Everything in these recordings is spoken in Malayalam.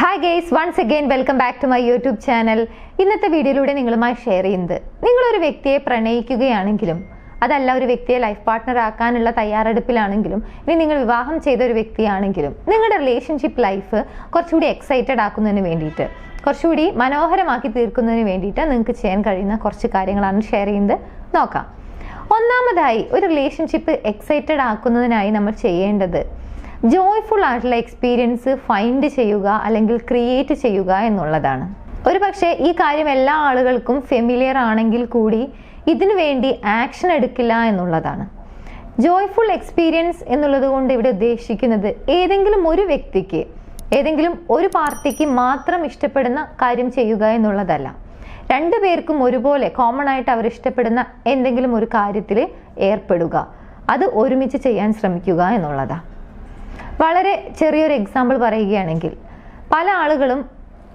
Hi guys, once again welcome back to my YouTube channel. ഇന്നത്തെ വീഡിയോയിലൂടെ നിങ്ങളുമായി ഷെയർ ചെയ്യുന്നത് നിങ്ങളൊരു വ്യക്തിയെ പ്രണയിക്കുകയാണെങ്കിലും അതല്ല ഒരു വ്യക്തിയെ ലൈഫ് പാർട്ട്ണർ ആക്കാനുള്ള തയ്യാറെടുപ്പിലാണെങ്കിലും ഇനി നിങ്ങൾ വിവാഹം ചെയ്ത ഒരു വ്യക്തിയാണെങ്കിലും നിങ്ങളുടെ റിലേഷൻഷിപ്പ് ലൈഫ് കുറച്ചുകൂടി എക്സൈറ്റഡ് ആക്കുന്നതിന് വേണ്ടിയിട്ട് കുറച്ചുകൂടി മനോഹരമാക്കി തീർക്കുന്നതിന് വേണ്ടിയിട്ട് നിങ്ങൾക്ക് ചെയ്യാൻ കഴിയുന്ന കുറച്ച് കാര്യങ്ങളാണ് ഷെയർ ചെയ്യുന്നത്. നോക്കാം. ഒന്നാമതായി ഒരു റിലേഷൻഷിപ്പ് എക്സൈറ്റഡ് ആക്കുന്നതിനായി നമ്മൾ ചെയ്യേണ്ടത് ജോയ്ഫുൾ ആയിട്ടുള്ള എക്സ്പീരിയൻസ് ഫൈൻഡ് ചെയ്യുക അല്ലെങ്കിൽ ക്രിയേറ്റ് ചെയ്യുക എന്നുള്ളതാണ്. ഒരു പക്ഷേ ഈ കാര്യം എല്ലാ ആളുകൾക്കും ഫെമിലിയർ ആണെങ്കിൽ കൂടി ഇതിനു വേണ്ടി ആക്ഷൻ എടുക്കില്ല എന്നുള്ളതാണ്. ജോയ്ഫുൾ എക്സ്പീരിയൻസ് എന്നുള്ളത് കൊണ്ട് ഇവിടെ ഉദ്ദേശിക്കുന്നത് ഏതെങ്കിലും ഒരു വ്യക്തിക്ക് ഏതെങ്കിലും ഒരു പാർട്ടിക്ക് മാത്രം ഇഷ്ടപ്പെടുന്ന കാര്യം ചെയ്യുക എന്നുള്ളതല്ല. രണ്ടുപേർക്കും ഒരുപോലെ കോമൺ ആയിട്ട് അവർ ഇഷ്ടപ്പെടുന്ന എന്തെങ്കിലും ഒരു കാര്യത്തിൽ ഏർപ്പെടുക, അത് ഒരുമിച്ച് ചെയ്യാൻ ശ്രമിക്കുക എന്നുള്ളതാണ്. വളരെ ചെറിയൊരു എക്സാമ്പിൾ പറയുകയാണെങ്കിൽ പല ആളുകളും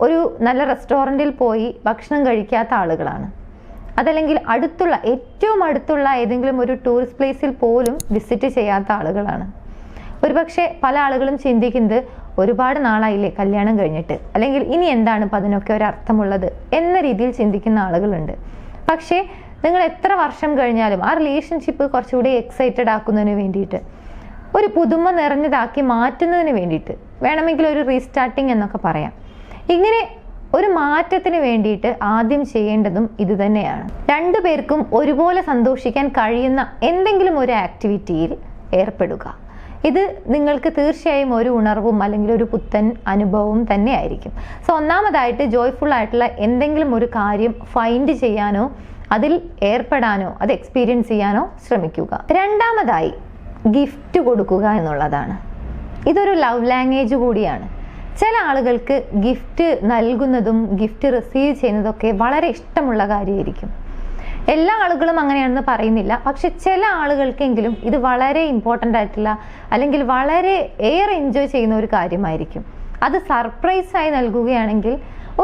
ഒരു നല്ല റെസ്റ്റോറൻറ്റിൽ പോയി ഭക്ഷണം കഴിക്കാത്ത ആളുകളാണ്. അതല്ലെങ്കിൽ ഏറ്റവും അടുത്തുള്ള ഏതെങ്കിലും ഒരു ടൂറിസ്റ്റ് പ്ലേസിൽ പോലും വിസിറ്റ് ചെയ്യാത്ത ആളുകളാണ്. ഒരുപക്ഷെ പല ആളുകളും ചിന്തിക്കുന്നത് ഒരുപാട് നാളായില്ലേ കല്യാണം കഴിഞ്ഞിട്ട്, അല്ലെങ്കിൽ ഇനി എന്താണ് ഇപ്പം അതിനൊക്കെ ഒരു അർത്ഥമുള്ളത് എന്ന രീതിയിൽ ചിന്തിക്കുന്ന ആളുകളുണ്ട്. പക്ഷേ നിങ്ങൾ എത്ര വർഷം കഴിഞ്ഞാലും ആ റിലേഷൻഷിപ്പ് കുറച്ചുകൂടി എക്സൈറ്റഡ് ആക്കുന്നതിന് വേണ്ടിയിട്ട് ഒരു പുതുമ നിറഞ്ഞതാക്കി മാറ്റുന്നതിന് വേണ്ടിയിട്ട് വേണമെങ്കിൽ ഒരു റീസ്റ്റാർട്ടിങ് എന്നൊക്കെ പറയാം. ഇങ്ങനെ ഒരു മാറ്റത്തിന് വേണ്ടിയിട്ട് ആദ്യം ചെയ്യേണ്ടതും ഇത് തന്നെയാണ്. രണ്ടുപേർക്കും ഒരുപോലെ സന്തോഷിക്കാൻ കഴിയുന്ന എന്തെങ്കിലും ഒരു ആക്ടിവിറ്റിയിൽ ഏർപ്പെടുക. ഇത് നിങ്ങൾക്ക് തീർച്ചയായും ഒരു ഉണർവും അല്ലെങ്കിൽ ഒരു പുത്തൻ അനുഭവവും തന്നെ ആയിരിക്കും. സോ ഒന്നാമതായിട്ട് ജോയ്ഫുൾ ആയിട്ടുള്ള എന്തെങ്കിലും ഒരു കാര്യം ഫൈൻഡ് ചെയ്യാനോ അതിൽ ഏർപ്പെടാനോ അത് എക്സ്പീരിയൻസ് ചെയ്യാനോ ശ്രമിക്കുക. രണ്ടാമതായി ഗിഫ്റ്റ് കൊടുക്കുക എന്നുള്ളതാണ്. ഇതൊരു ലവ് ലാംഗ്വേജ് കൂടിയാണ്. ചില ആളുകൾക്ക് ഗിഫ്റ്റ് നൽകുന്നതും ഗിഫ്റ്റ് റിസീവ് ചെയ്യുന്നതൊക്കെ വളരെ ഇഷ്ടമുള്ള കാര്യമായിരിക്കും. എല്ലാ ആളുകളും അങ്ങനെയാണെന്ന് പറയുന്നില്ല, പക്ഷെ ചില ആളുകൾക്കെങ്കിലും ഇത് വളരെ ഇമ്പോർട്ടൻ്റ് ആയിട്ടുള്ള അല്ലെങ്കിൽ വളരെ ഏറെ എൻജോയ് ചെയ്യുന്ന ഒരു കാര്യമായിരിക്കും. അത് സർപ്രൈസായി നൽകുകയാണെങ്കിൽ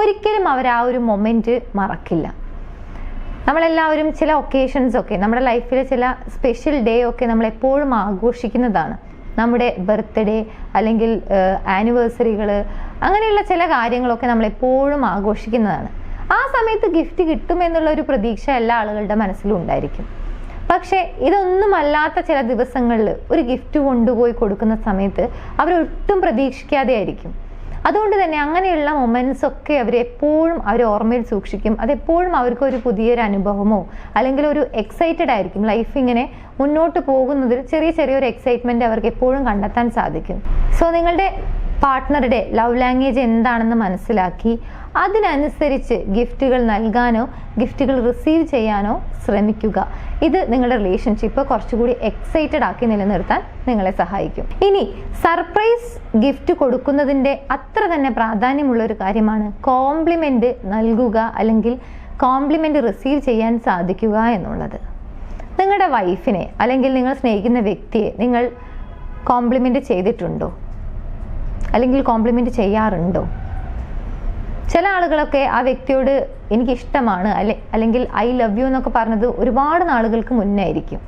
ഒരിക്കലും അവർ ആ ഒരു മൊമെൻറ്റ് മറക്കില്ല. നമ്മളെല്ലാവരും ചില ഒക്കേഷൻസ് ഒക്കെ നമ്മുടെ ലൈഫിലെ ചില സ്പെഷ്യൽ ഡേ ഒക്കെ നമ്മളെപ്പോഴും ആഘോഷിക്കുന്നതാണ്. നമ്മുടെ ബർത്ത്ഡേ അല്ലെങ്കിൽ ആനിവേഴ്സറികൾ അങ്ങനെയുള്ള ചില കാര്യങ്ങളൊക്കെ നമ്മളെപ്പോഴും ആഘോഷിക്കുന്നതാണ്. ആ സമയത്ത് ഗിഫ്റ്റ് കിട്ടുമെന്നുള്ള ഒരു പ്രതീക്ഷ എല്ലാ ആളുകളുടെ മനസ്സിലും ഉണ്ടായിരിക്കും. പക്ഷേ ഇതൊന്നുമല്ലാത്ത ചില ദിവസങ്ങളിൽ ഒരു ഗിഫ്റ്റ് കൊണ്ടുപോയി കൊടുക്കുന്ന സമയത്ത് അവരൊട്ടും പ്രതീക്ഷിക്കാതെ ആയിരിക്കും. അതുകൊണ്ട് തന്നെ അങ്ങനെയുള്ള മൊമെന്റ്സ് ഒക്കെ അവരെപ്പോഴും ഓർമ്മയിൽ സൂക്ഷിക്കും. അതെപ്പോഴും അവർക്ക് ഒരു പുതിയൊരു അനുഭവമോ അല്ലെങ്കിൽ ഒരു എക്സൈറ്റഡ് ആയിരിക്കും. ലൈഫ് ഇങ്ങനെ മുന്നോട്ട് പോകുന്നതിൽ ചെറിയൊരു എക്സൈറ്റ്മെന്റ് അവർക്ക് എപ്പോഴും കണ്ടെത്താൻ സാധിക്കും. സോ നിങ്ങളുടെ പാർട്ട്ണറുടെ ലവ് ലാംഗ്വേജ് എന്താണെന്ന് മനസ്സിലാക്കി അതിനനുസരിച്ച് ഗിഫ്റ്റുകൾ നൽകാനോ ഗിഫ്റ്റുകൾ റിസീവ് ചെയ്യാനോ ശ്രമിക്കുക. ഇത് നിങ്ങളുടെ റിലേഷൻഷിപ്പ് കുറച്ചുകൂടി എക്സൈറ്റഡ് ആക്കി നിലനിർത്താൻ നിങ്ങളെ സഹായിക്കും. ഇനി സർപ്രൈസ് ഗിഫ്റ്റ് കൊടുക്കുന്നതിൻ്റെ അത്ര തന്നെ പ്രാധാന്യമുള്ള ഒരു കാര്യമാണ് കോംപ്ലിമെന്റ് നൽകുക അല്ലെങ്കിൽ കോംപ്ലിമെന്റ് റിസീവ് ചെയ്യാൻ സാധിക്കുക എന്നുള്ളത്. നിങ്ങളുടെ വൈഫിനെ അല്ലെങ്കിൽ നിങ്ങൾ സ്നേഹിക്കുന്ന വ്യക്തിയെ നിങ്ങൾ കോംപ്ലിമെന്റ് ചെയ്തിട്ടുണ്ടോ അല്ലെങ്കിൽ കോംപ്ലിമെന്റ് ചെയ്യാറുണ്ടോ? ചില ആളുകളൊക്കെ ആ വ്യക്തിയോട് എനിക്കിഷ്ടമാണ് അല്ലെങ്കിൽ ഐ ലവ് യു എന്നൊക്കെ പറഞ്ഞത് ഒരുപാട് നാളുകൾക്ക് മുന്നേ ആയിരിക്കും.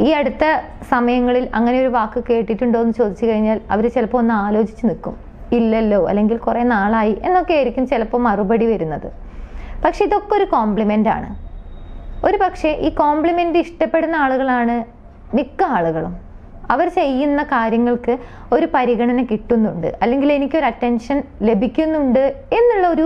ഈ അടുത്ത സമയങ്ങളിൽ അങ്ങനെ ഒരു വാക്ക് കേട്ടിട്ടുണ്ടോ എന്ന് ചോദിച്ചു കഴിഞ്ഞാൽ അവർ ചിലപ്പോൾ ഒന്ന് ആലോചിച്ച് നിൽക്കും. ഇല്ലല്ലോ, അല്ലെങ്കിൽ കുറേ നാളായി എന്നൊക്കെ ആയിരിക്കും ചിലപ്പോൾ മറുപടി വരുന്നത്. പക്ഷെ ഇതൊക്കെ ഒരു കോംപ്ലിമെൻ്റ് ആണ്. ഒരു പക്ഷേ ഈ കോംപ്ലിമെൻ്റ് ഇഷ്ടപ്പെടുന്ന ആളുകളാണ് മിക്ക ആളുകളും. അവർ ചെയ്യുന്ന കാര്യങ്ങൾക്ക് ഒരു പരിഗണന കിട്ടുന്നുണ്ട് അല്ലെങ്കിൽ എനിക്കൊരു അറ്റൻഷൻ ലഭിക്കുന്നുണ്ട് എന്നുള്ള ഒരു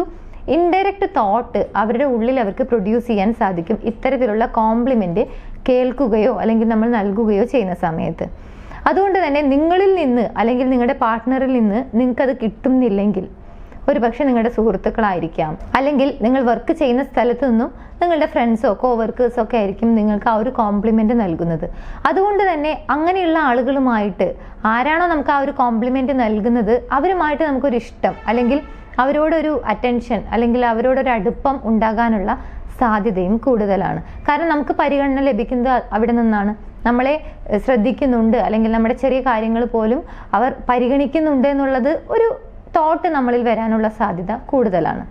ഇൻഡയറക്റ്റ് തോട്ട് അവരുടെ ഉള്ളിൽ അവർക്ക് പ്രൊഡ്യൂസ് ചെയ്യാൻ സാധിക്കും ഇത്തരത്തിലുള്ള കോംപ്ലിമെന്റ് കേൾക്കുകയോ അല്ലെങ്കിൽ നമ്മൾ നൽകുകയോ ചെയ്യുന്ന സമയത്ത്. അതുകൊണ്ട് തന്നെ നിങ്ങളിൽ നിന്ന് അല്ലെങ്കിൽ നിങ്ങളുടെ പാർട്ട്ണറിൽ നിന്ന് നിങ്ങൾക്കത് കിട്ടുന്നില്ലെങ്കിൽ ഒരു പക്ഷേ നിങ്ങളുടെ സുഹൃത്തുക്കളായിരിക്കാം, അല്ലെങ്കിൽ നിങ്ങൾ വർക്ക് ചെയ്യുന്ന സ്ഥലത്ത് നിന്നും നിങ്ങളുടെ ഫ്രണ്ട്സോ കോവർക്കേഴ്സോ ഒക്കെ ആയിരിക്കും നിങ്ങൾക്ക് ആ ഒരു കോംപ്ലിമെന്റ് നൽകുന്നത്. അതുകൊണ്ട് തന്നെ അങ്ങനെയുള്ള ആളുകളുമായിട്ട് ആരാണോ നമുക്ക് ആ ഒരു കോംപ്ലിമെന്റ് നൽകുന്നത് അവരുമായിട്ട് നമുക്കൊരു ഇഷ്ടം അല്ലെങ്കിൽ അവരോടൊരു അറ്റൻഷൻ അല്ലെങ്കിൽ അവരോടൊരു അടുപ്പം ഉണ്ടാകാനുള്ള സാധ്യതയും കൂടുതലാണ്. കാരണം നമുക്ക് പരിഗണന ലഭിക്കുന്നത് അവിടെ നിന്നാണ്. നമ്മളെ ശ്രദ്ധിക്കുന്നുണ്ട് അല്ലെങ്കിൽ നമ്മുടെ ചെറിയ കാര്യങ്ങൾ പോലും അവർ പരിഗണിക്കുന്നുണ്ട് എന്നുള്ളത് ഒരു തോട്ട് നമ്മളിൽ വരാനുള്ള സാധ്യത കൂടുതലാണ്.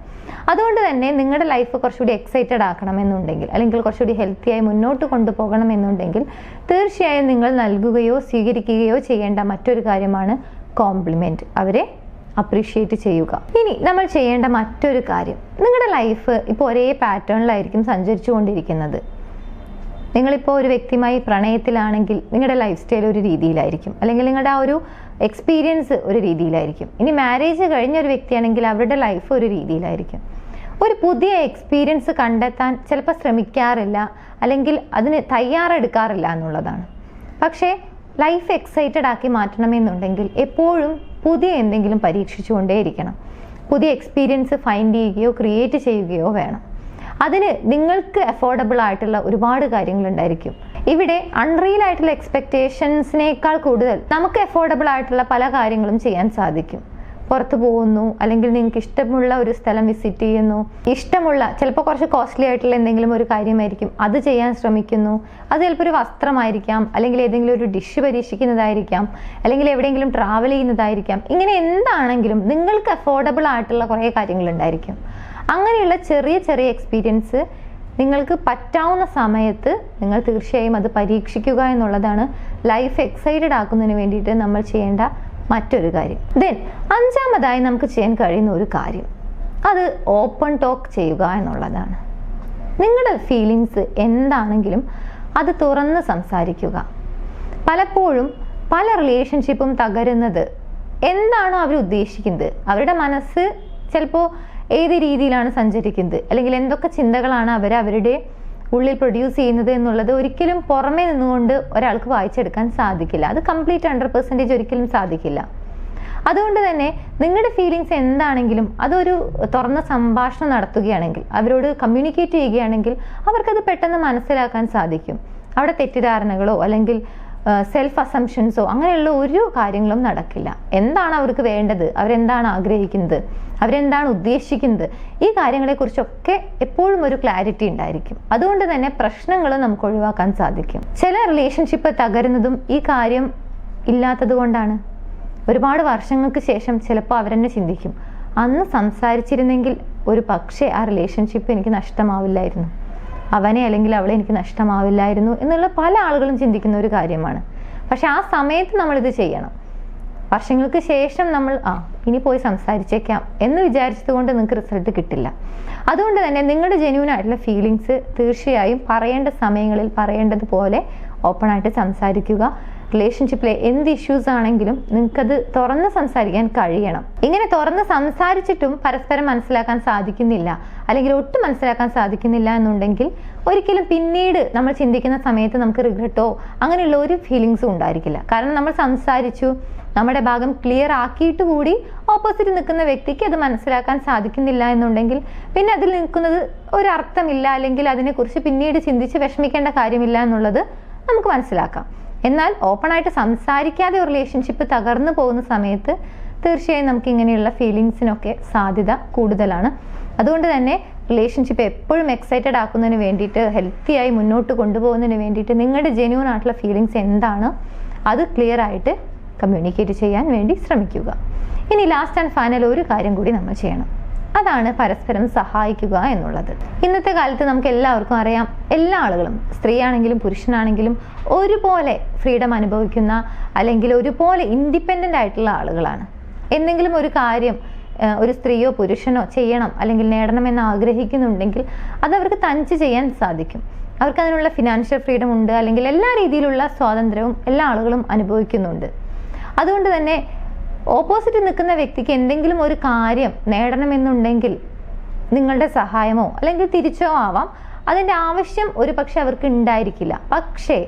അതുകൊണ്ട് തന്നെ നിങ്ങളുടെ ലൈഫ് കുറച്ചുകൂടി എക്സൈറ്റഡ് ആക്കണമെന്നുണ്ടെങ്കിൽ അല്ലെങ്കിൽ കുറച്ചുകൂടി ഹെൽത്തിയായി മുന്നോട്ട് കൊണ്ടുപോകണമെന്നുണ്ടെങ്കിൽ തീർച്ചയായും നിങ്ങൾ നൽകുകയോ സ്വീകരിക്കുകയോ ചെയ്യേണ്ട മറ്റൊരു കാര്യമാണ് കോംപ്ലിമെന്റ്. അവരെ അപ്രീഷിയേറ്റ് ചെയ്യുക. ഇനി നമ്മൾ ചെയ്യേണ്ട മറ്റൊരു കാര്യം, നിങ്ങളുടെ ലൈഫ് ഇപ്പോൾ ഒരേ പാറ്റേണിലായിരിക്കും സഞ്ചരിച്ചു കൊണ്ടിരിക്കുന്നത്. നിങ്ങളിപ്പോൾ ഒരു വ്യക്തിയുമായി പ്രണയത്തിലാണെങ്കിൽ നിങ്ങളുടെ ലൈഫ് സ്റ്റൈൽ ഒരു രീതിയിലായിരിക്കും, അല്ലെങ്കിൽ നിങ്ങളുടെ ആ ഒരു എക്സ്പീരിയൻസ് ഒരു രീതിയിലായിരിക്കും. ഇനി മാരേജ് കഴിഞ്ഞ ഒരു വ്യക്തിയാണെങ്കിൽ അവരുടെ ലൈഫ് ഒരു രീതിയിലായിരിക്കും. ഒരു പുതിയ എക്സ്പീരിയൻസ് കണ്ടെത്താൻ ചിലപ്പോൾ ശ്രമിക്കാറില്ല, അല്ലെങ്കിൽ അതിന് തയ്യാറെടുക്കാറില്ല എന്നുള്ളതാണ്. പക്ഷേ ലൈഫ് എക്സൈറ്റഡ് ആക്കി മാറ്റണമെന്നുണ്ടെങ്കിൽ എപ്പോഴും പുതിയ എന്തെങ്കിലും പരീക്ഷിച്ചുകൊണ്ടേയിരിക്കണം. പുതിയ എക്സ്പീരിയൻസ് ഫൈൻഡ് ചെയ്യുകയോ ക്രിയേറ്റ് ചെയ്യുകയോ വേണം. അതിന് നിങ്ങൾക്ക് അഫോർഡബിൾ ആയിട്ടുള്ള ഒരുപാട് കാര്യങ്ങളുണ്ടായിരിക്കും. ഇവിടെ അൺറിയൽ ആയിട്ടുള്ള എക്സ്പെക്റ്റേഷൻസിനേക്കാൾ കൂടുതൽ നമുക്ക് അഫോർഡബിൾ ആയിട്ടുള്ള പല കാര്യങ്ങളും ചെയ്യാൻ സാധിക്കും. പുറത്ത് പോകുന്നു, അല്ലെങ്കിൽ നിങ്ങൾക്ക് ഇഷ്ടമുള്ള ഒരു സ്ഥലം വിസിറ്റ് ചെയ്യുന്നു, ഇഷ്ടമുള്ള ചിലപ്പോൾ കുറച്ച് കോസ്റ്റ്ലി ആയിട്ടുള്ള എന്തെങ്കിലും ഒരു കാര്യമായിരിക്കും, അത് ചെയ്യാൻ ശ്രമിക്കുന്നു. അത് ചിലപ്പോൾ ഒരു വസ്ത്രമായിരിക്കാം, അല്ലെങ്കിൽ ഏതെങ്കിലും ഒരു ഡിഷ് പരീക്ഷിക്കുന്നതായിരിക്കാം, അല്ലെങ്കിൽ എവിടെയെങ്കിലും ട്രാവൽ ചെയ്യുന്നതായിരിക്കാം. ഇങ്ങനെ എന്താണെങ്കിലും നിങ്ങൾക്ക് അഫോർഡബിൾ ആയിട്ടുള്ള കുറേ കാര്യങ്ങളുണ്ടായിരിക്കും. അങ്ങനെയുള്ള ചെറിയ ചെറിയ എക്സ്പീരിയൻസ് നിങ്ങൾക്ക് പറ്റാവുന്ന സമയത്ത് നിങ്ങൾ തീർച്ചയായും അത് പരീക്ഷിക്കുക എന്നുള്ളതാണ് ലൈഫ് എക്സൈറ്റഡ് ആക്കുന്നതിന് വേണ്ടിയിട്ട് നമ്മൾ ചെയ്യേണ്ട മറ്റൊരു കാര്യം. ദെൻ അഞ്ചാമതായി നമുക്ക് ചെയ്യാൻ കഴിയുന്ന ഒരു കാര്യം, അത് ഓപ്പൺ ടോക്ക് ചെയ്യുക എന്നുള്ളതാണ്. നിങ്ങളുടെ ഫീലിങ്സ് എന്താണെങ്കിലും അത് തുറന്ന് സംസാരിക്കുക. പലപ്പോഴും പല റിലേഷൻഷിപ്പും തകരുന്നത് എന്താണോ അവർ ഉദ്ദേശിക്കുന്നത്, അവരുടെ മനസ്സ് ചിലപ്പോൾ ഏത് രീതിയിലാണ് സഞ്ചരിക്കുന്നത്, അല്ലെങ്കിൽ എന്തൊക്കെ ചിന്തകളാണ് അവരുടെ ഉള്ളിൽ പ്രൊഡ്യൂസ് ചെയ്യുന്നത് എന്നുള്ളത് ഒരിക്കലും പുറമേ നിന്നുകൊണ്ട് ഒരാൾക്ക് വായിച്ചെടുക്കാൻ സാധിക്കില്ല. അത് കംപ്ലീറ്റ് 100% ഒരിക്കലും സാധിക്കില്ല. അതുകൊണ്ട് തന്നെ നിങ്ങളുടെ ഫീലിങ്സ് എന്താണെങ്കിലും അതൊരു തുറന്ന സംഭാഷണം നടത്തുകയാണെങ്കിൽ, അവരോട് കമ്മ്യൂണിക്കേറ്റ് ചെയ്യുകയാണെങ്കിൽ അവർക്കത് പെട്ടെന്ന് മനസ്സിലാക്കാൻ സാധിക്കും. അവിടെ തെറ്റിദ്ധാരണകളോ അല്ലെങ്കിൽ സെൽഫ് അസംഷൻസോ അങ്ങനെയുള്ള ഒരു കാര്യങ്ങളും നടക്കില്ല. എന്താണ് അവർക്ക് വേണ്ടത്, അവരെന്താണ് ആഗ്രഹിക്കുന്നത്, അവരെന്താണ് ഉദ്ദേശിക്കുന്നത്, ഈ കാര്യങ്ങളെക്കുറിച്ചൊക്കെ എപ്പോഴും ഒരു ക്ലാരിറ്റി ഉണ്ടായിരിക്കും. അതുകൊണ്ട് തന്നെ പ്രശ്നങ്ങൾ നമുക്ക് ഒഴിവാക്കാൻ സാധിക്കും. ചില റിലേഷൻഷിപ്പ് തകരുന്നതും ഈ കാര്യം ഇല്ലാത്തത് കൊണ്ടാണ്. ഒരുപാട് വർഷങ്ങൾക്ക് ശേഷം ചിലപ്പോൾ അവരെന്നെ ചിന്തിക്കും, അന്ന് സംസാരിച്ചിരുന്നെങ്കിൽ ഒരു പക്ഷേ ആ റിലേഷൻഷിപ്പ് എനിക്ക് നഷ്ടമാവില്ലായിരുന്നു, അവനെ അല്ലെങ്കിൽ അവളെ എനിക്ക് നഷ്ടമാവില്ലായിരുന്നു എന്നുള്ള പല ആളുകളും ചിന്തിക്കുന്ന ഒരു കാര്യമാണ്. പക്ഷെ ആ സമയത്ത് നമ്മളിത് ചെയ്യണം. വർഷങ്ങൾക്ക് ശേഷം നമ്മൾ ഇനി പോയി സംസാരിച്ചേക്കാം എന്ന് വിചാരിച്ചത് കൊണ്ട് നിങ്ങൾക്ക് റിസൾട്ട് കിട്ടില്ല. അതുകൊണ്ട് തന്നെ നിങ്ങളുടെ ജെന്യൂൻ ആയിട്ടുള്ള ഫീലിങ്സ് തീർച്ചയായും പറയേണ്ട സമയങ്ങളിൽ പറയേണ്ടതുപോലെ ഓപ്പൺ ആയിട്ട് സംസാരിക്കുക. റിലേഷൻഷിപ്പിലെ എന്ത് ഇഷ്യൂസ് ആണെങ്കിലും നിങ്ങൾക്കത് തുറന്ന് സംസാരിക്കാൻ കഴിയണം. ഇങ്ങനെ തുറന്ന് സംസാരിച്ചിട്ടും പരസ്പരം മനസ്സിലാക്കാൻ സാധിക്കുന്നില്ല, അല്ലെങ്കിൽ ഒട്ടും മനസ്സിലാക്കാൻ സാധിക്കുന്നില്ല എന്നുണ്ടെങ്കിൽ ഒരിക്കലും പിന്നീട് നമ്മൾ ചിന്തിക്കുന്ന സമയത്ത് നമുക്ക് റിഗ്രറ്റോ അങ്ങനെയുള്ള ഒരു ഫീലിങ്സും ഉണ്ടായിരിക്കില്ല. കാരണം നമ്മൾ സംസാരിച്ചു, നമ്മുടെ ഭാഗം ക്ലിയർ ആക്കിയിട്ട് കൂടി ഓപ്പോസിറ്റ് നിൽക്കുന്ന വ്യക്തിക്ക് അത് മനസ്സിലാക്കാൻ സാധിക്കുന്നില്ല എന്നുണ്ടെങ്കിൽ പിന്നെ അതിൽ നിൽക്കുന്നത് ഒരർത്ഥമില്ല, അല്ലെങ്കിൽ അതിനെക്കുറിച്ച് പിന്നീട് ചിന്തിച്ച് വിഷമിക്കേണ്ട കാര്യമില്ല എന്നുള്ളത് നമുക്ക് മനസ്സിലാക്കാം. എന്നാൽ ഓപ്പൺ ആയിട്ട് സംസാരിക്കാതെ ഒരു റിലേഷൻഷിപ്പ് തകർന്നു പോകുന്ന സമയത്ത് തീർച്ചയായും നമുക്ക് ഇങ്ങനെയുള്ള ഫീലിങ്സിനൊക്കെ സാധ്യത കൂടുതലാണ്. അതുകൊണ്ട് തന്നെ റിലേഷൻഷിപ്പ് എപ്പോഴും എക്സൈറ്റഡ് ആക്കുന്നതിന് വേണ്ടിയിട്ട്, ഹെൽത്തിയായി മുന്നോട്ട് കൊണ്ടുപോകുന്നതിന് വേണ്ടിയിട്ട് നിങ്ങളുടെ ജെന്യൂൻ ആയിട്ടുള്ള ഫീലിങ്സ് എന്താണ് അത് ക്ലിയർ ആയിട്ട് കമ്മ്യൂണിക്കേറ്റ് ചെയ്യാൻ വേണ്ടി ശ്രമിക്കുക. ഇനി ലാസ്റ്റ് ആൻഡ് ഫൈനൽ ഒരു കാര്യം കൂടി നമ്മൾ ചെയ്യണം, അതാണ് പരസ്പരം സഹായിക്കുക എന്നുള്ളത്. ഇന്നത്തെ കാലത്ത് നമുക്ക് എല്ലാവർക്കും അറിയാം, എല്ലാ ആളുകളും സ്ത്രീയാണെങ്കിലും പുരുഷനാണെങ്കിലും ഒരുപോലെ ഫ്രീഡം അനുഭവിക്കുന്ന അല്ലെങ്കിൽ ഒരുപോലെ ഇൻഡിപെൻഡൻ്റ് ആയിട്ടുള്ള ആളുകളാണ്. എന്തെങ്കിലും ഒരു കാര്യം ഒരു സ്ത്രീയോ പുരുഷനോ ചെയ്യണം അല്ലെങ്കിൽ നേടണമെന്ന് ആഗ്രഹിക്കുന്നുണ്ടെങ്കിൽ അതവർക്ക് തനിച്ച് ചെയ്യാൻ സാധിക്കും. അവർക്ക് അതിനുള്ള ഫിനാൻഷ്യൽ ഫ്രീഡം ഉണ്ട്, അല്ലെങ്കിൽ എല്ലാ രീതിയിലുള്ള സ്വാതന്ത്ര്യവും എല്ലാ ആളുകളും അനുഭവിക്കുന്നുണ്ട്. അതുകൊണ്ട് തന്നെ ഓപ്പോസിറ്റ് നിൽക്കുന്ന വ്യക്തിക്ക് എന്തെങ്കിലും ഒരു കാര്യം നേടണമെന്നുണ്ടെങ്കിൽ നിങ്ങളുടെ സഹായമോ അല്ലെങ്കിൽ തിരിച്ചോ ആവാം, അതിൻ്റെ ആവശ്യം ഒരു പക്ഷെ അവർക്ക് ഉണ്ടായിരിക്കില്ല. പക്ഷേ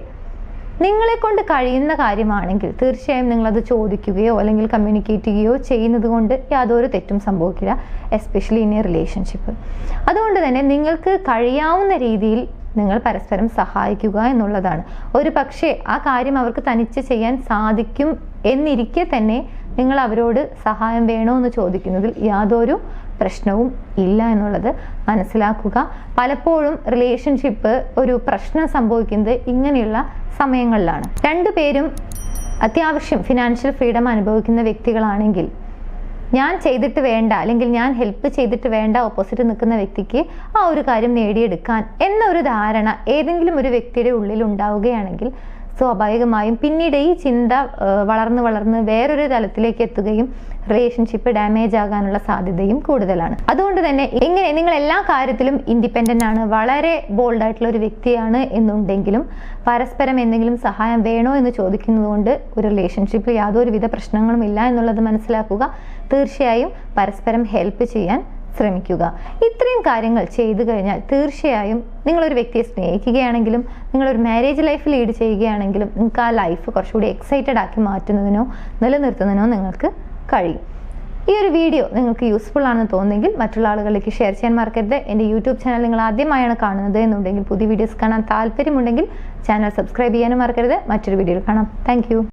നിങ്ങളെ കൊണ്ട് കഴിയുന്ന കാര്യമാണെങ്കിൽ തീർച്ചയായും നിങ്ങളത് ചോദിക്കുകയോ അല്ലെങ്കിൽ കമ്മ്യൂണിക്കേറ്റ് ചെയ്യുകയോ ചെയ്യുന്നത് കൊണ്ട് യാതൊരു തെറ്റും സംഭവിക്കില്ല, എസ്പെഷ്യലി ഇൻ എ റിലേഷൻഷിപ്പ്. അതുകൊണ്ട് തന്നെ നിങ്ങൾക്ക് കഴിയാവുന്ന രീതിയിൽ നിങ്ങൾ പരസ്പരം സഹായിക്കുക എന്നുള്ളതാണ്. ഒരു പക്ഷേ ആ കാര്യം അവർക്ക് തനിച്ച് ചെയ്യാൻ സാധിക്കും എന്നിരിക്കെ തന്നെ നിങ്ങൾ അവരോട് സഹായം വേണോ എന്ന് ചോദിക്കുന്നതിൽ യാതൊരു പ്രശ്നവും ഇല്ല എന്നുള്ളത് മനസ്സിലാക്കുക. പലപ്പോഴും റിലേഷൻഷിപ്പ് ഒരു പ്രശ്നം സംഭവിക്കുന്നത് ഇങ്ങനെയുള്ള സമയങ്ങളിലാണ്. രണ്ടുപേരും അത്യാവശ്യം ഫിനാൻഷ്യൽ ഫ്രീഡം അനുഭവിക്കുന്ന വ്യക്തികളാണെങ്കിൽ ഞാൻ ചെയ്തിട്ട് വേണ്ട, അല്ലെങ്കിൽ ഞാൻ ഹെൽപ്പ് ചെയ്തിട്ട് വേണ്ട ഓപ്പോസിറ്റ് നിൽക്കുന്ന വ്യക്തിക്ക് ആ ഒരു കാര്യം നേടിയെടുക്കാൻ എന്നൊരു ധാരണ ഏതെങ്കിലും ഒരു വ്യക്തിയുടെ ഉള്ളിൽ ഉണ്ടാവുകയാണെങ്കിൽ സ്വാഭാവികമായും പിന്നീട് ഈ ചിന്ത വളർന്ന് വേറൊരു തലത്തിലേക്ക് എത്തുകയും റിലേഷൻഷിപ്പ് ഡാമേജ് ആകാനുള്ള സാധ്യതയും കൂടുതലാണ്. അതുകൊണ്ട് തന്നെ ഇങ്ങനെ നിങ്ങൾ എല്ലാ കാര്യത്തിലും ഇൻഡിപെൻഡന്റ് ആണ്, വളരെ ബോൾഡ് ആയിട്ടുള്ള ഒരു വ്യക്തിയാണ് എന്നുണ്ടെങ്കിലും പരസ്പരം എന്തെങ്കിലും സഹായം വേണോ എന്ന് ചോദിക്കുന്നത് കൊണ്ട് ഒരു റിലേഷൻഷിപ്പിൽ യാതൊരുവിധ പ്രശ്നങ്ങളും ഇല്ല എന്നുള്ളത് മനസ്സിലാക്കുക. തീർച്ചയായും പരസ്പരം ഹെൽപ്പ് ചെയ്യാൻ ശ്രമിക്കുക. ഇത്രയും കാര്യങ്ങൾ ചെയ്തു കഴിഞ്ഞാൽ തീർച്ചയായും നിങ്ങളൊരു വ്യക്തിയെ സ്നേഹിക്കുകയാണെങ്കിലും നിങ്ങളൊരു മാരേജ് ലൈഫ് ലീഡ് ചെയ്യുകയാണെങ്കിലും നിങ്ങൾക്ക് ആ ലൈഫ് കുറച്ചുകൂടി എക്സൈറ്റഡ് ആക്കി മാറ്റുന്നതിനോ നിലനിർത്തുന്നതിനോ നിങ്ങൾക്ക് കഴിയും. ഈ ഒരു വീഡിയോ നിങ്ങൾക്ക് യൂസ്ഫുൾ ആണെന്ന് തോന്നുന്നെങ്കിൽ മറ്റുള്ള ആളുകളിലേക്ക് ഷെയർ ചെയ്യാൻ മറക്കരുത്. എൻ്റെ യൂട്യൂബ് ചാനൽ നിങ്ങൾ ആദ്യമായാണ് കാണുന്നത് എന്നുണ്ടെങ്കിൽ പുതിയ വീഡിയോസ് കാണാൻ താല്പര്യമുണ്ടെങ്കിൽ ചാനൽ സബ്സ്ക്രൈബ് ചെയ്യാനും മറക്കരുത്. മറ്റൊരു വീഡിയോയിൽ കാണാം. താങ്ക്